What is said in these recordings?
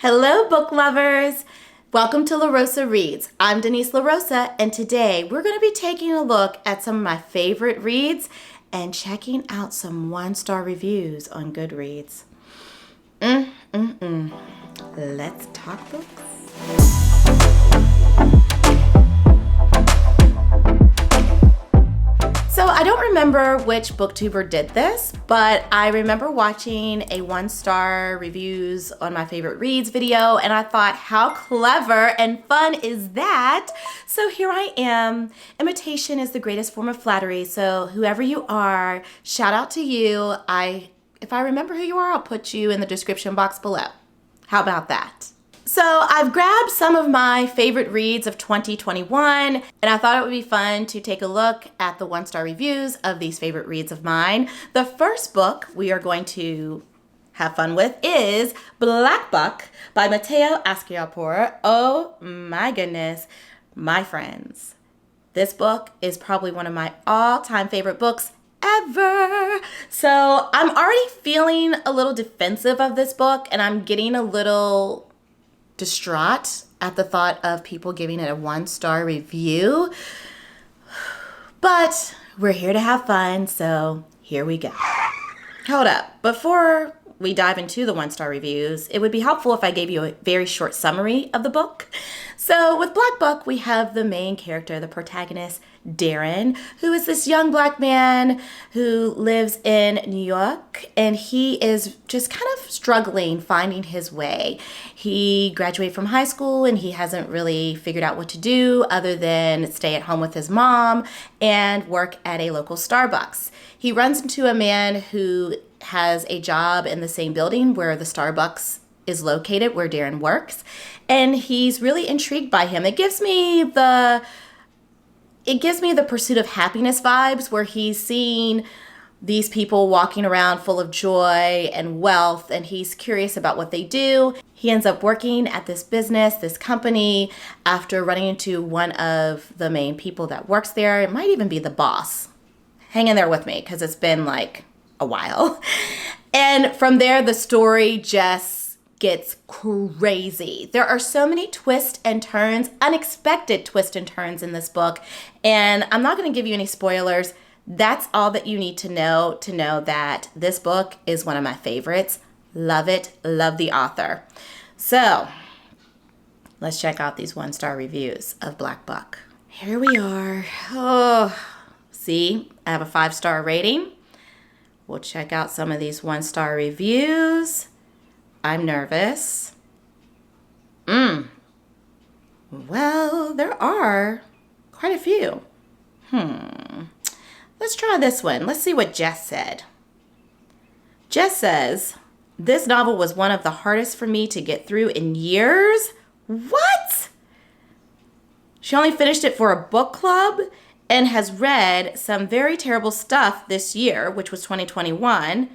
Hello, book lovers! Welcome to La Rosa Reads. I'm Denise La Rosa, and today we're going to be taking a look at some of my favorite reads and checking out some one-star reviews on Goodreads. Let's talk books. So I don't remember which booktuber did this, but I remember watching a one-star reviews on my favorite reads video, and I thought, how clever and fun is that? So here I am. Imitation is the greatest form of flattery. So whoever you are, shout out to you. If I remember who you are, I'll put you in the description box below. How about that? So I've grabbed some of my favorite reads of 2021, and I thought it would be fun to take a look at the one-star reviews of these favorite reads of mine. The first book we are going to have fun with is Black Buck by Matteo Aschiapour. Oh my goodness, my friends. This book is probably one of my all-time favorite books ever. So I'm already feeling a little defensive of this book, and I'm getting a little distraught at the thought of people giving it a one-star review. But we're here to have fun, so here we go. Hold up. Before we dive into the one-star reviews, it would be helpful if I gave you a very short summary of the book. So with Black Buck, we have the main character, the protagonist, Darren, who is this young black man who lives in New York, and he is just kind of struggling finding his way. He graduated from high school and he hasn't really figured out what to do other than stay at home with his mom and work at a local Starbucks. He runs into a man who has a job in the same building where the Starbucks is located, where Darren works, and he's really intrigued by him. It gives me the Pursuit of Happiness vibes, where he's seeing these people walking around full of joy and wealth, and he's curious about what they do. He ends up working at this business, this company, after running into one of the main people that works there. It might even be the boss. Hang in there with me, because it's been like a while. And from there, the story just gets crazy. There are so many twists and turns, unexpected twists and turns in this book, and I'm not going to give you any spoilers. That's all that you need to know that this book is one of my favorites. Love it. Love the author. So let's check out these one-star reviews of Black Buck. Here we are. Oh, see, I have a 5-star rating. We'll check out some of these one-star reviews. I'm nervous. Well, there are quite a few. Let's try this one. Let's see what Jess said. Jess says, this novel was one of the hardest for me to get through in years. What? She only finished it for a book club and has read some very terrible stuff this year, which was 2021.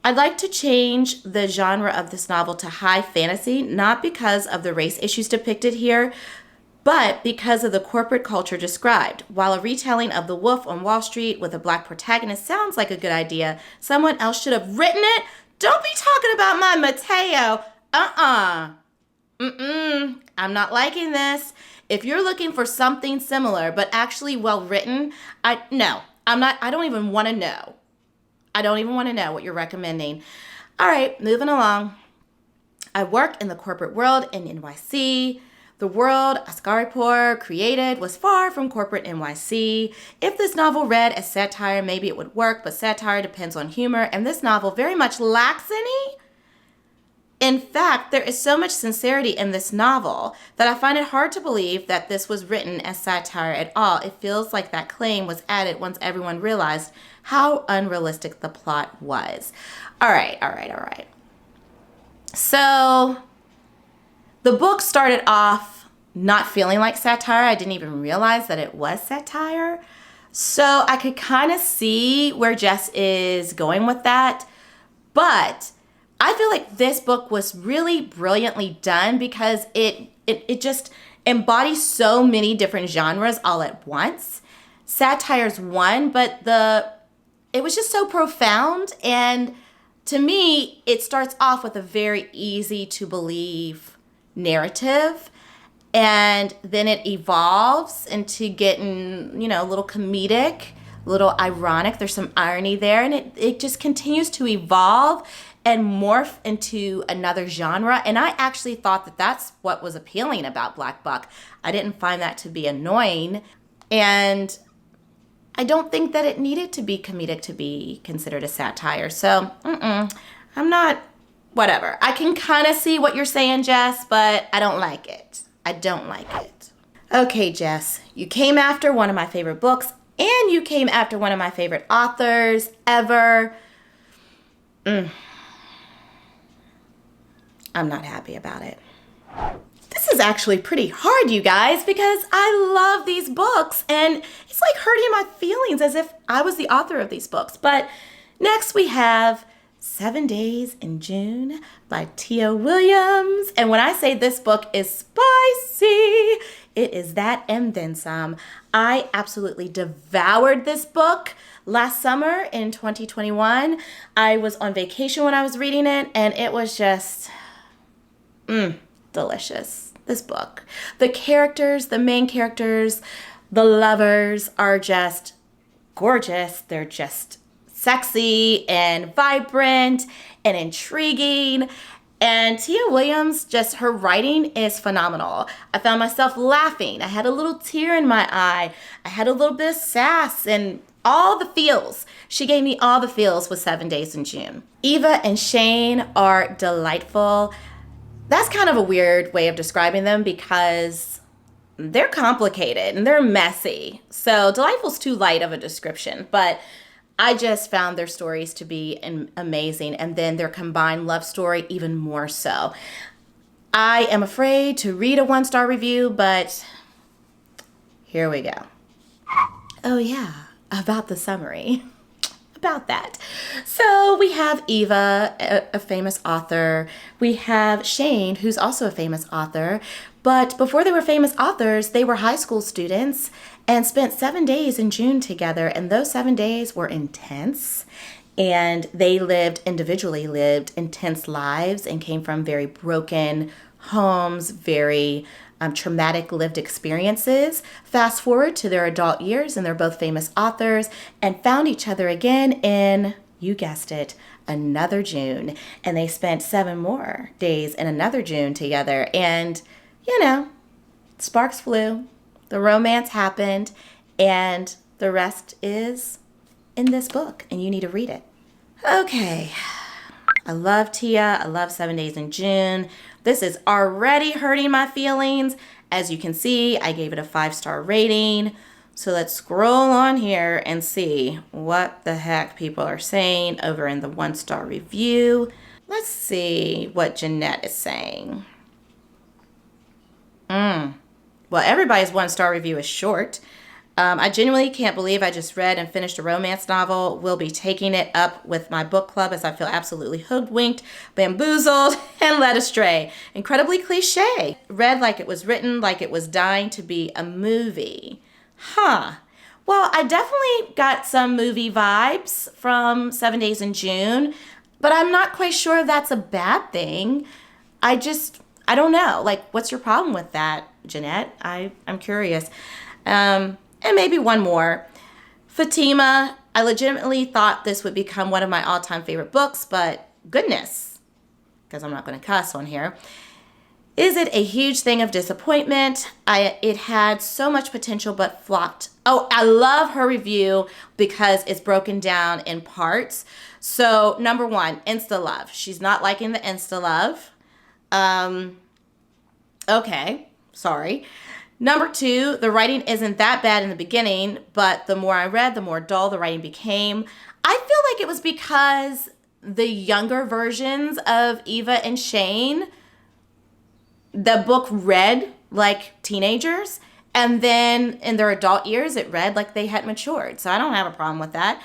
I'd like to change the genre of this novel to high fantasy, not because of the race issues depicted here, but because of the corporate culture described. While a retelling of The Wolf on Wall Street with a black protagonist sounds like a good idea, someone else should have written it. Don't be talking about my Matteo. I'm not liking this. If you're looking for something similar, but actually well written, I don't even want to know. I don't even want to know what you're recommending. All right, moving along. I work in the corporate world in NYC. The world Aschiapour created was far from corporate NYC. If this novel read as satire, maybe it would work, but satire depends on humor, and this novel very much lacks any. In fact, there is so much sincerity in this novel that I find it hard to believe that this was written as satire at all. It feels like that claim was added once everyone realized how unrealistic the plot was. All right. So the book started off not feeling like satire. I didn't even realize that it was satire. So I could kind of see where Jess is going with that. But I feel like this book was really brilliantly done because it just embodies so many different genres all at once. Satire's one, but it was just so profound, and to me, it starts off with a very easy to believe narrative, and then it evolves into getting, a little comedic, a little ironic. There's some irony there, and it just continues to evolve and morph into another genre. And I actually thought that that's what was appealing about Black Buck. I didn't find that to be annoying, and I don't think that it needed to be comedic to be considered a satire. So, I'm not, whatever. I can kind of see what you're saying, Jess, but I don't like it. I don't like it. Okay, Jess, you came after one of my favorite books, and you came after one of my favorite authors ever. I'm not happy about it. This is actually pretty hard, you guys, because I love these books, and it's like hurting my feelings as if I was the author of these books. But next we have 7 Days in June by Tia Williams. And when I say this book is spicy, it is that and then some. I absolutely devoured this book last summer in 2021. I was on vacation when I was reading it, and it was just delicious. This book. The characters, the main characters, the lovers are just gorgeous. They're just sexy and vibrant and intriguing. And Tia Williams, just her writing is phenomenal. I found myself laughing. I had a little tear in my eye. I had a little bit of sass and all the feels. She gave me all the feels with 7 Days in June. Eva and Shane are delightful. That's kind of a weird way of describing them because they're complicated and they're messy. So delightful's too light of a description, but I just found their stories to be amazing, and then their combined love story even more so. I am afraid to read a 1-star review, but here we go. Oh yeah, about the summary. About that. So we have Eva, a famous author. We have Shane, who's also a famous author. But before they were famous authors, they were high school students and spent 7 days in June together. And those 7 days were intense. And they individually lived intense lives and came from very broken homes, very traumatic lived experiences. Fast forward to their adult years, and they're both famous authors and found each other again in, you guessed it, another June. And they spent 7 more days in another June together. And, sparks flew, the romance happened, and the rest is in this book, and you need to read it. Okay. I love Tia. I love 7 Days in June. This is already hurting my feelings. As you can see, I gave it a 5-star rating. So let's scroll on here and see what the heck people are saying over in the 1-star review. Let's see what Jeanette is saying. Well, everybody's 1-star review is short. I genuinely can't believe I just read and finished a romance novel. Will be taking it up with my book club as I feel absolutely hoodwinked, bamboozled, and led astray. Incredibly cliche. Read like it was written, like it was dying to be a movie. Well, I definitely got some movie vibes from 7 Days in June, but I'm not quite sure that's a bad thing. I don't know. Like, what's your problem with that, Jeanette? I'm curious. And maybe one more. Fatima, I legitimately thought this would become one of my all-time favorite books, but goodness, because I'm not going to cuss on here. Is it a huge thing of disappointment? It had so much potential but flopped. Oh, I love her review because it's broken down in parts. So, number 1, Insta Love. She's not liking the Insta Love. Okay, sorry. Number 2, the writing isn't that bad in the beginning, but the more I read, the more dull the writing became. I feel like it was because the younger versions of Eva and Shane, the book read like teenagers, and then in their adult years, it read like they had matured. So I don't have a problem with that.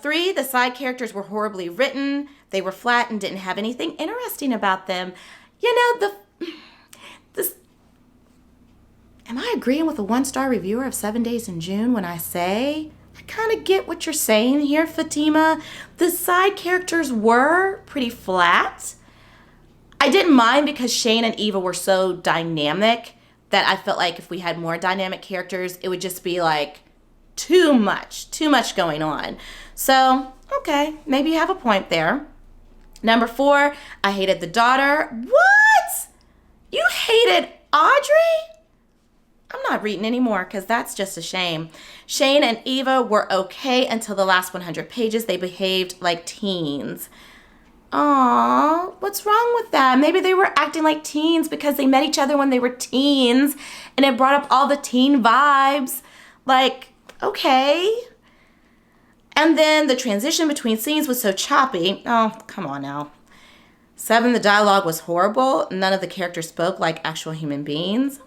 3, the side characters were horribly written. They were flat and didn't have anything interesting about them. Am I agreeing with a 1-star reviewer of 7 Days in June when I say I kind of get what you're saying here, Fatima. The side characters were pretty flat. I didn't mind because Shane and Eva were so dynamic that I felt like if we had more dynamic characters, it would just be like too much going on. So, okay, maybe you have a point there. Number 4, I hated the daughter. What? You hated Audrey? I'm not reading anymore because that's just a shame. Shane and Eva were okay until the last 100 pages. They behaved like teens. Aw, what's wrong with that? Maybe they were acting like teens because they met each other when they were teens and it brought up all the teen vibes. Like, okay. And then the transition between scenes was so choppy. Oh, come on now. 7, the dialogue was horrible. None of the characters spoke like actual human beings.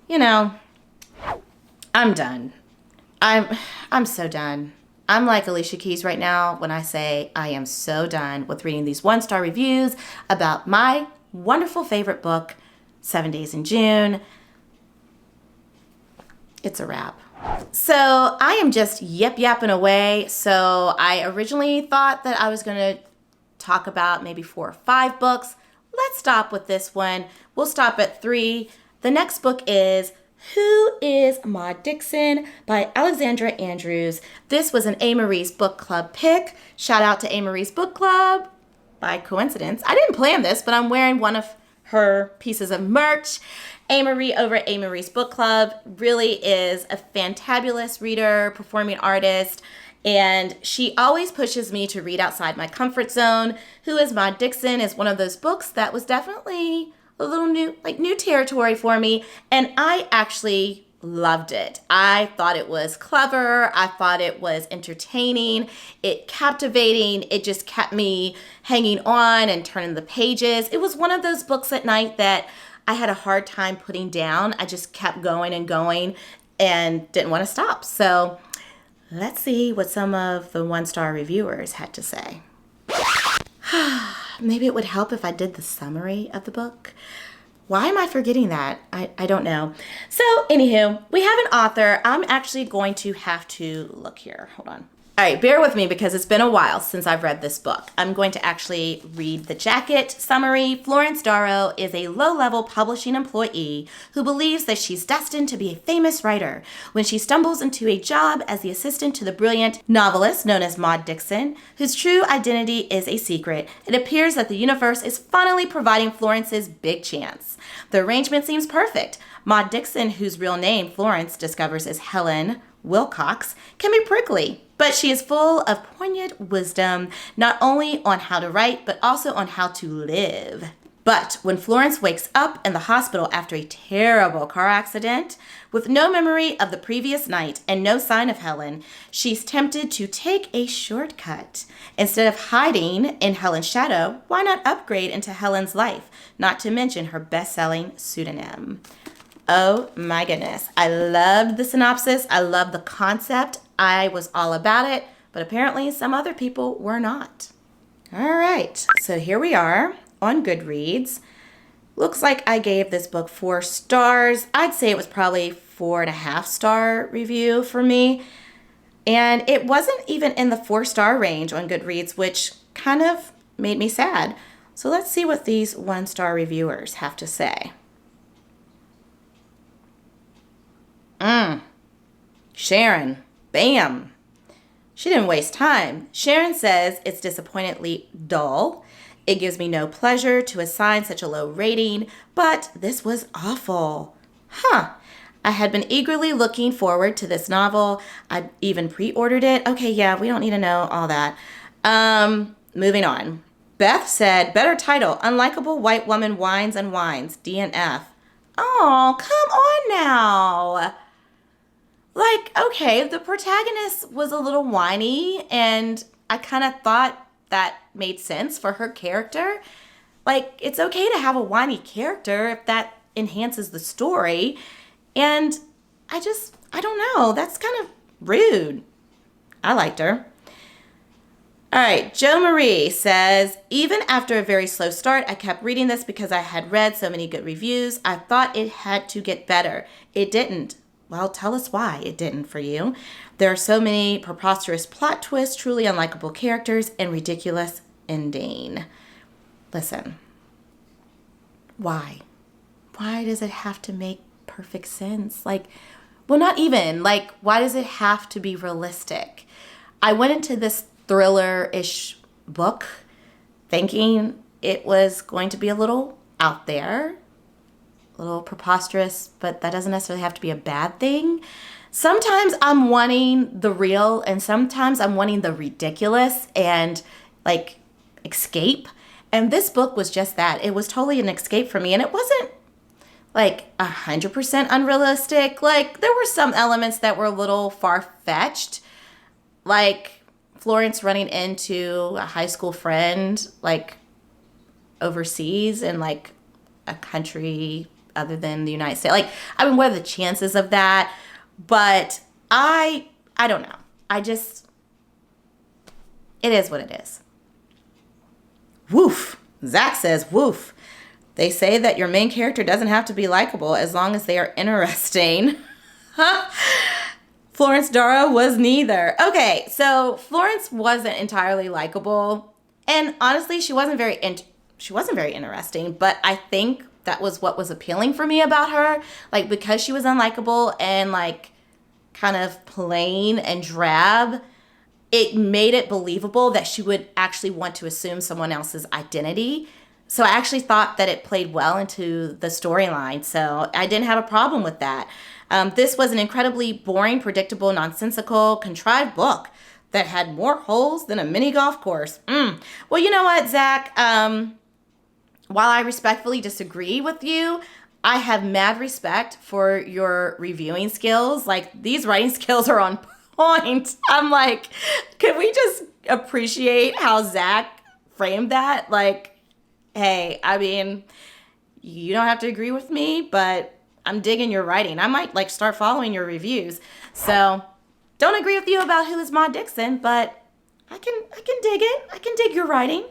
You know, I'm done. I'm so done. I'm like Alicia Keys right now when I say I am so done with reading these 1-star reviews about my wonderful favorite book, 7 Days in June. It's a wrap. So I am just yapping away. So I originally thought that I was going to talk about maybe 4 or 5 books. Let's stop with this one. We'll stop at 3. The next book is Who is Maud Dixon by Alexandra Andrews. This was an A. Marie's book club pick. Shout out to A. Marie's book club. By coincidence, I didn't plan this, but I'm wearing one of her pieces of merch. A. Marie over at A. Marie's book club really is a fantabulous reader, performing artist, and she always pushes me to read outside my comfort zone. Who is Maud Dixon is one of those books that was definitely a little new territory for me, and I actually loved it. I thought it was clever. I thought it was entertaining, it captivating. It just kept me hanging on and turning the pages. It was one of those books at night that I had a hard time putting down. I just kept going and going and didn't want to stop. So let's see what some of the 1-star reviewers had to say. Maybe it would help if I did the summary of the book. Why am I forgetting that? I don't know. So anywho, we have an author. I'm actually going to have to look here. Hold on. All right, bear with me because it's been a while since I've read this book. I'm going to actually read the jacket summary. Florence Darrow is a low-level publishing employee who believes that she's destined to be a famous writer when she stumbles into a job as the assistant to the brilliant novelist known as Maud Dixon, whose true identity is a secret. It appears that the universe is finally providing Florence's big chance. The arrangement seems perfect. Maud Dixon, whose real name Florence discovers is Helen Wilcox, can be prickly, but she is full of poignant wisdom, not only on how to write, but also on how to live. But when Florence wakes up in the hospital after a terrible car accident, with no memory of the previous night and no sign of Helen, she's tempted to take a shortcut. Instead of hiding in Helen's shadow, why not upgrade into Helen's life, not to mention her best-selling pseudonym? Oh my goodness. I loved the synopsis. I loved the concept. I was all about it, but apparently some other people were not. All right, so here we are on Goodreads. Looks like I gave this book 4 stars. I'd say it was probably 4.5-star review for me. And it wasn't even in the 4-star range on Goodreads, which kind of made me sad. So let's see what these 1-star reviewers have to say. Sharon, bam. She didn't waste time. Sharon says it's disappointingly dull. It gives me no pleasure to assign such a low rating, but this was awful. I had been eagerly looking forward to this novel. I even pre-ordered it. Okay, yeah, we don't need to know all that. Moving on. Beth said, better title, Unlikable White Woman Whines and Wines, DNF. Oh, come on now. Like, okay, the protagonist was a little whiny, and I kind of thought that made sense for her character. Like, it's okay to have a whiny character if that enhances the story. And I don't know. That's kind of rude. I liked her. All right, Jo Marie says, even after a very slow start, I kept reading this because I had read so many good reviews. I thought it had to get better. It didn't. Well, tell us why it didn't for you. There are so many preposterous plot twists, truly unlikable characters, and ridiculous ending. Listen, why? Why does it have to make perfect sense? Like, well, not even. Like, why does it have to be realistic? I went into this thriller-ish book thinking it was going to be a little out there, a little preposterous, but that doesn't necessarily have to be a bad thing. Sometimes I'm wanting the real, and sometimes I'm wanting the ridiculous and like escape. And this book was just that. It was totally an escape for me. And it wasn't like 100% unrealistic. Like, there were some elements that were a little far-fetched, like Florence running into a high school friend, like overseas in like a country other than the United States. Like, I mean, what are the chances of that? But I don't know. It is what it is. Woof. Zach says, woof. They say that your main character doesn't have to be likable as long as they are interesting. Florence Dara was neither. Okay, so Florence wasn't entirely likable. And honestly, she wasn't very interesting, but I think that was what was appealing for me about her. Like, because she was unlikable and like kind of plain and drab, it made it believable that she would actually want to assume someone else's identity. So I actually thought that it played well into the storyline. So I didn't have a problem with that. This was an incredibly boring, predictable, nonsensical, contrived book that had more holes than a mini golf course. Well, you know what, Zach? While I respectfully disagree with you, I have mad respect for your reviewing skills. Like, these writing skills are on point. I'm like, can we just appreciate how Zach framed that? Like, hey, I mean, you don't have to agree with me, but I'm digging your writing. I might like start following your reviews. So don't agree with you about who is Maud Dixon, but I can dig it. I can dig your writing.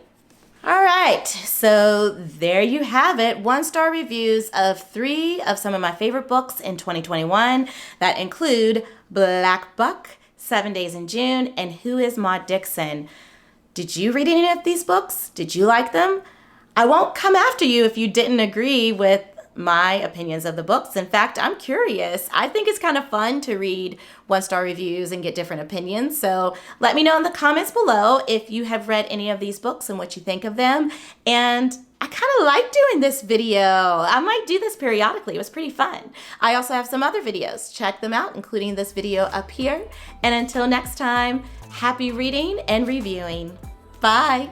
All right, so there you have it. 1-star reviews of 3 of some of my favorite books in 2021 that include Black Buck, 7 Days in June, and Who is Maud Dixon. Did you read any of these books? Did you like them? I won't come after you if you didn't agree with my opinions of the books. In fact, I'm curious. I think it's kind of fun to read 1-star reviews and get different opinions. So let me know in the comments below if you have read any of these books and what you think of them. And I kind of like doing this video. I might do this periodically. It was pretty fun. I also have some other videos. Check them out, including this video up here. And until next time, happy reading and reviewing. Bye.